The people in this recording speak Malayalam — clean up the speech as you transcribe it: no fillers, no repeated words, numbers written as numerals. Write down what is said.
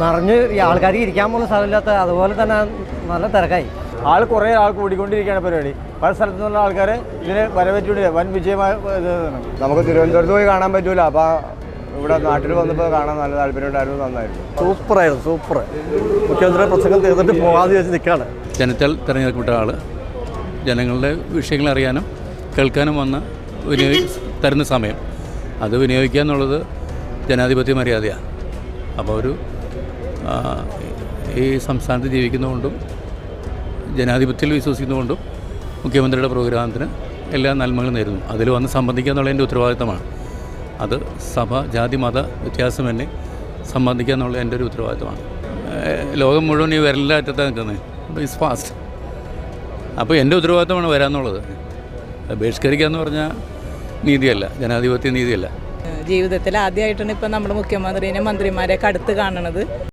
നിറഞ്ഞ് ആൾക്കാർക്ക് ഇരിക്കാൻ പോലും സ്ഥലമില്ലാത്ത അതുപോലെ തന്നെ നല്ല തിരക്കായി. കുറേ ആൾ കൂടിക്കൊണ്ടിരിക്കുകയാണ് പരിപാടി. പല സ്ഥലത്തു നിന്നുള്ള ആൾക്കാർ ഇതിന് വരവേറ്റിട്ടുണ്ട്. വൻ വിജയമായ നമുക്ക് തിരുവനന്തപുരത്ത് പോയി കാണാൻ പറ്റൂല. അപ്പോൾ ഇവിടെ നാട്ടിൽ വന്നപ്പോൾ കാണാൻ നല്ല താല്പര്യമുണ്ടായിരുന്നു. നന്നായിരുന്നു. സൂപ്പറായിരുന്നു. സൂപ്പർ. മുഖ്യമന്ത്രിയുടെ പ്രസംഗം തീർന്നിട്ട് പോകാതെ വെച്ച് നിൽക്കുകയാണ്. ജനത്താൽ തിരഞ്ഞെടുക്കപ്പെട്ട ആൾ ജനങ്ങളുടെ വിഷയങ്ങൾ അറിയാനും കേൾക്കാനും വന്ന് തരുന്ന സമയം അത് വിനിയോഗിക്കുക എന്നുള്ളത് ജനാധിപത്യ മര്യാദയാണ്. അപ്പോൾ ഈ സംസ്ഥാനത്ത് ജീവിക്കുന്നതുകൊണ്ടും ജനാധിപത്യത്തിൽ വിശ്വസിക്കുന്നതുകൊണ്ടും മുഖ്യമന്ത്രിയുടെ പ്രോഗ്രാമത്തിന് എല്ലാ നന്മകളും നേരുന്നു. അതിൽ വന്ന് സംബന്ധിക്കുക എന്നുള്ളതിൻ്റെ ഉത്തരവാദിത്തമാണ്. അത് സഭ ജാതി മത വ്യത്യാസം തന്നെ സംബന്ധിക്കുക എന്നുള്ള എൻ്റെ ഒരു ഉത്തരവാദിത്തമാണ്. ലോകം മുഴുവൻ ഈ വിരലിലറ്റത്താണ് നിൽക്കുന്നത്. It's fast. അപ്പോൾ എൻ്റെ ഉത്തരവാദിത്തമാണ് വരാമെന്നുള്ളത്. ബഹിഷ്കരിക്കുക എന്ന് പറഞ്ഞാൽ നീതിയല്ല, ജനാധിപത്യ നീതിയല്ല. ജീവിതത്തിൽ ആദ്യമായിട്ടാണ് ഇപ്പം നമ്മുടെ മുഖ്യമന്ത്രിനെ മന്ത്രിമാരെയൊക്കെ അടുത്ത് കാണുന്നത്.